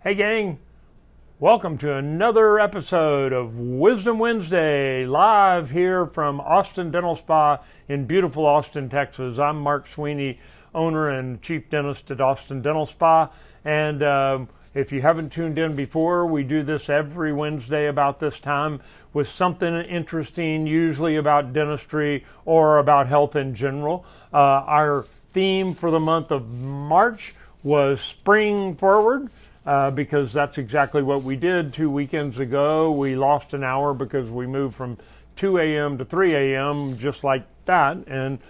Hey gang, welcome to another episode of Wisdom Wednesday, live here from Austin Dental Spa in beautiful Austin, Texas. I'm Mark Sweeney, owner and chief dentist at Austin Dental Spa, and if you haven't tuned in before, we do this every Wednesday about this time with something interesting, usually about dentistry or about health in general. Our theme for the month of March was Spring Forward. Because that's exactly what we did 2 weekends ago. We lost an hour because we moved from 2 a.m. to 3 a.m. just like that, and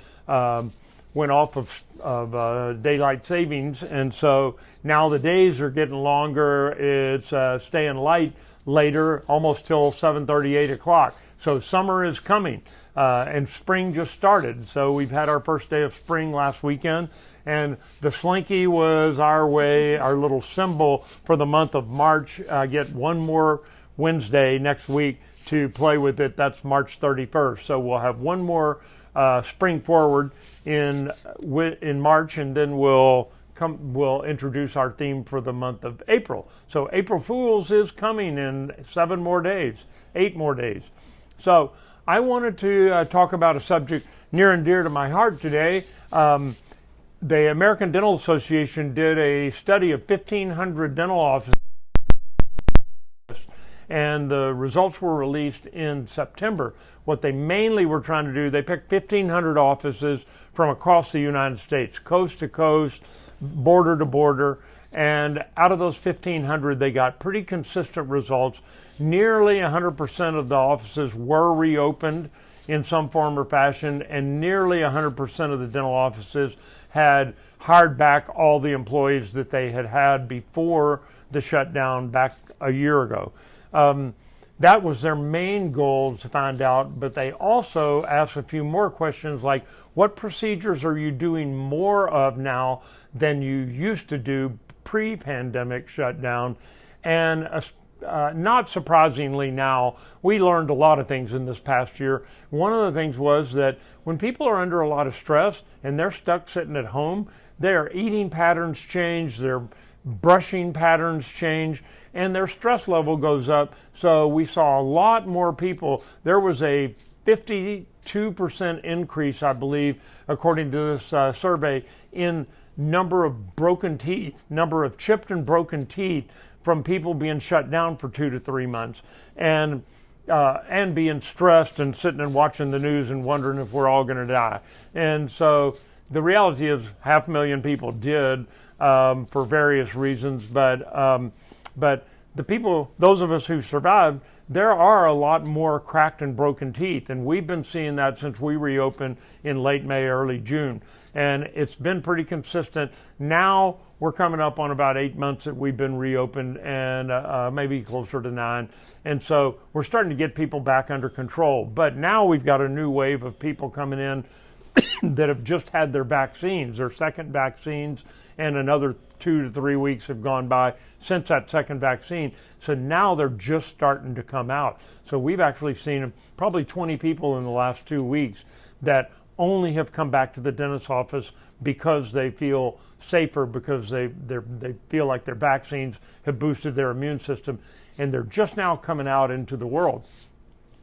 went off of daylight savings. And so now the days are getting longer. It's staying light later, almost till 7:30, 8 o'clock. So summer is coming, and spring just started. So we've had our first day of spring last weekend. And the slinky was our little symbol for the month of March. I get one more Wednesday next week to play with it. That's March 31st. So we'll have one more Spring Forward in March, and then we'll introduce our theme for the month of April. So April Fools is coming in 8 more days. So I wanted to talk about a subject near and dear to my heart today. The American Dental Association did a study of 1,500 dental offices, and the results were released in September. What they mainly were trying to do, they picked 1,500 offices from across the United States, coast to coast, border to border, and out of those 1,500, they got pretty consistent results. Nearly 100% of the offices were reopened in some form or fashion, and nearly 100% of the dental offices had hired back all the employees that they had before the shutdown back a year ago. That was their main goal to find out, but they also asked a few more questions like, what procedures are you doing more of now than you used to do pre-pandemic shutdown? And not surprisingly now, we learned a lot of things in this past year. One of the things was that when people are under a lot of stress and they're stuck sitting at home, their eating patterns change, their brushing patterns change, and their stress level goes up. So we saw a lot more people. There was a 52% increase, I believe, according to this survey, in number of broken teeth, number of chipped and broken teeth from people being shut down for 2 to 3 months, and being stressed and sitting and watching the news and wondering if we're all going to die. And so the reality is 500,000 people did for various reasons, but the people, those of us who survived, there are a lot more cracked and broken teeth, and we've been seeing that since we reopened in late May, early June, and it's been pretty consistent. Now we're coming up on about 8 months that we've been reopened, and maybe closer to 9, and so we're starting to get people back under control. But now we've got a new wave of people coming in that have just had their vaccines, their second vaccines, and another 2 to 3 weeks have gone by since that second vaccine. So now they're just starting to come out. So we've actually seen probably 20 people in the last 2 weeks that only have come back to the dentist's office because they feel safer, because they feel like their vaccines have boosted their immune system, and they're just now coming out into the world.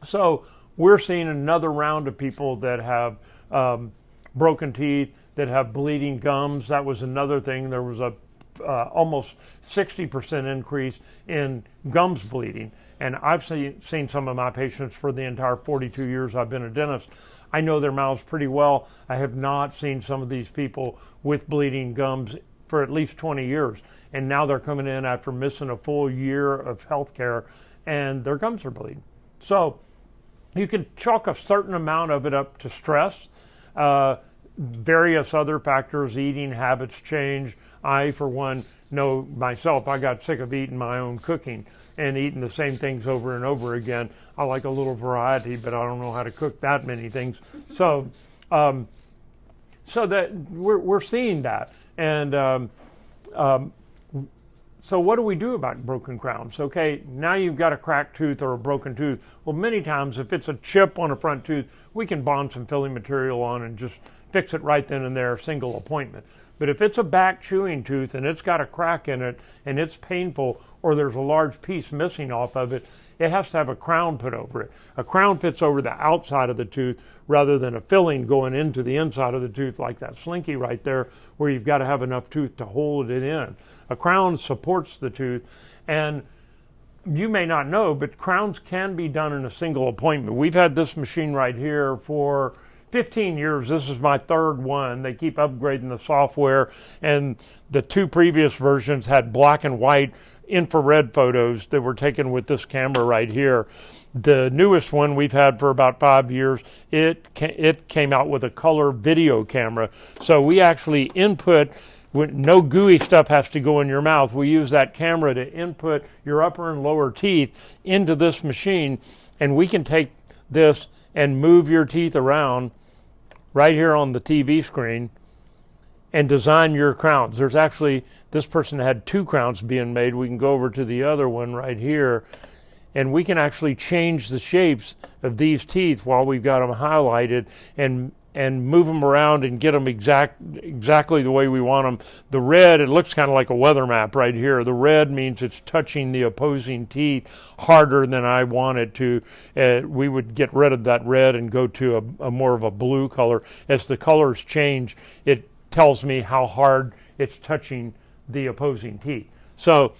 So we're seeing another round of people that have broken teeth, that have bleeding gums. That was another thing. There was a almost 60% increase in gums bleeding. And I've seen some of my patients for the entire 42 years I've been a dentist. I know their mouths pretty well. I have not seen some of these people with bleeding gums for at least 20 years. And now they're coming in after missing a full year of health care, and their gums are bleeding. So you can chalk a certain amount of it up to stress. Various other factors, eating habits change. I, for one, know myself, I got sick of eating my own cooking and eating the same things over and over again. I like a little variety, but I don't know how to cook that many things. So that we're seeing that. And so what do we do about broken crowns? Okay, now you've got a cracked tooth or a broken tooth. Well, many times if it's a chip on a front tooth, we can bond some filling material on and just fix it right then and there, single appointment. But if it's a back chewing tooth and it's got a crack in it and it's painful, or there's a large piece missing off of it, it has to have a crown put over it. A crown fits over the outside of the tooth rather than a filling going into the inside of the tooth like that slinky right there, where you've got to have enough tooth to hold it in. A crown supports the tooth, and you may not know, but crowns can be done in a single appointment. We've had this machine right here for 15 years. This is my third one. They keep upgrading the software, and the two previous versions had black and white infrared photos that were taken with this camera right here. The newest one we've had for about 5 years, it came out with a color video camera. So we actually input, no gooey stuff has to go in your mouth. We use that camera to input your upper and lower teeth into this machine, and we can take this and move your teeth around right here on the TV screen and design your crowns. There's actually, this person had 2 crowns being made. We can go over to the other one right here, and we can actually change the shapes of these teeth while we've got them highlighted, and move them around and get them exactly the way we want them. The red, it looks kind of like a weather map right here. The red means it's touching the opposing teeth harder than I want it to. We would get rid of that red and go to a more of a blue color. As the colors change, it tells me how hard it's touching the opposing teeth. So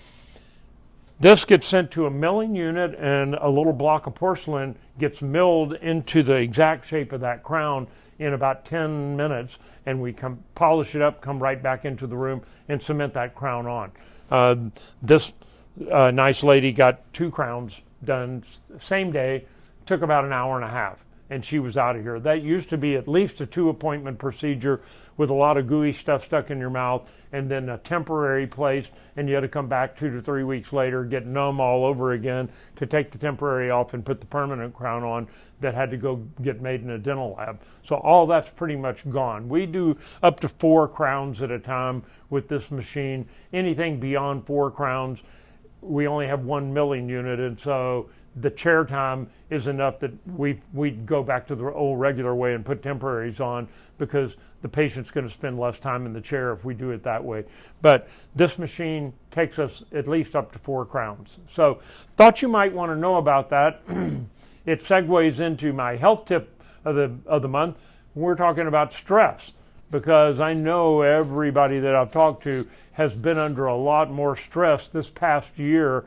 this gets sent to a milling unit, and a little block of porcelain gets milled into the exact shape of that crown in about 10 minutes, and we polish it up, come right back into the room, and cement that crown on. This nice lady got 2 crowns done same day, took about an hour and a half, and she was out of here. That used to be at least a 2-appointment procedure with a lot of gooey stuff stuck in your mouth, and then a temporary place, and you had to come back 2 to 3 weeks later, get numb all over again to take the temporary off and put the permanent crown on that had to go get made in a dental lab. So all that's pretty much gone. We do up to 4 crowns at a time with this machine. Anything beyond 4 crowns, we only have 1 milling unit, and so the chair time is enough that we go back to the old regular way and put temporaries on, because the patient's going to spend less time in the chair if we do it that way. But this machine takes us at least up to 4 crowns. So thought you might want to know about that. It segues into my health tip of the month. We're talking about stress, because I know everybody that I've talked to has been under a lot more stress this past year,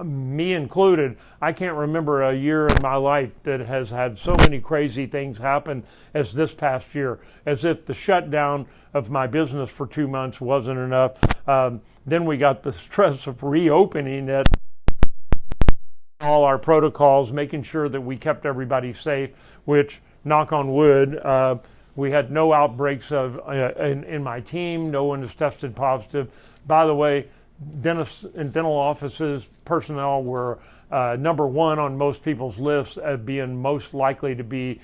me included. I can't remember a year in my life that has had so many crazy things happen as this past year, as if the shutdown of my business for 2 months wasn't enough. Then we got the stress of reopening it, all our protocols, making sure that we kept everybody safe, which, knock on wood, we had no outbreaks in my team. No one has tested positive. By the way, dentists and dental offices personnel were number 1 on most people's lists as being most likely to be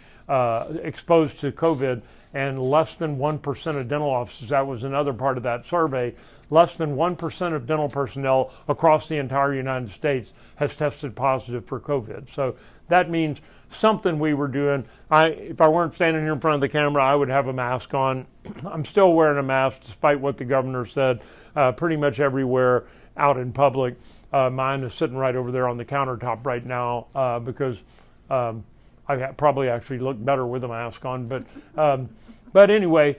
exposed to COVID, and less than 1% of dental offices, that was another part of that survey, less than 1% of dental personnel across the entire United States has tested positive for COVID. So that means something we were doing. If I weren't standing here in front of the camera, I would have a mask on. I'm still wearing a mask despite what the governor said, pretty much everywhere out in public. Mine is sitting right over there on the countertop right now, because I probably actually look better with a mask on. But anyway,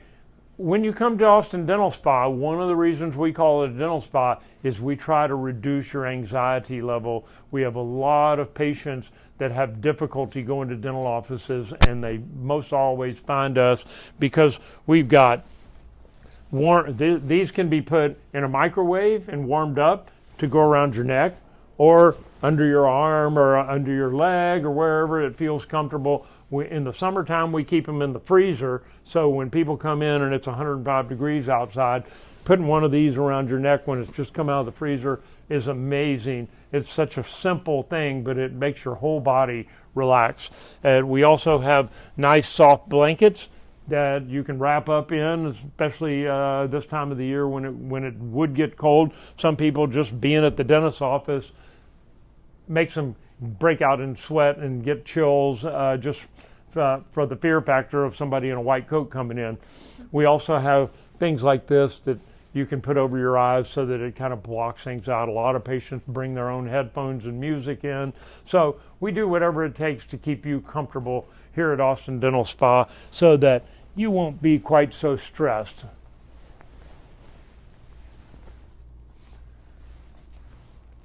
when you come to Austin Dental Spa, one of the reasons we call it a dental spa is we try to reduce your anxiety level. We have a lot of patients that have difficulty going to dental offices, and they most always find us because we've got these can be put in a microwave and warmed up to go around your neck, or under your arm, or under your leg, or wherever it feels comfortable. In the summertime, we keep them in the freezer, so when people come in and it's 105 degrees outside, putting one of these around your neck when it's just come out of the freezer is amazing. It's such a simple thing, but it makes your whole body relax. And we also have nice soft blankets that you can wrap up in, especially this time of the year when it would get cold. Some people, just being at the dentist's office makes them break out in sweat and get chills just for the fear factor of somebody in a white coat coming in. We also have things like this that you can put over your eyes so that it kind of blocks things out. A lot of patients bring their own headphones and music in. So we do whatever it takes to keep you comfortable here at Austin Dental Spa so that you won't be quite so stressed.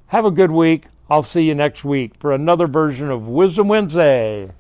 Have a good week. I'll see you next week for another version of Wisdom Wednesday.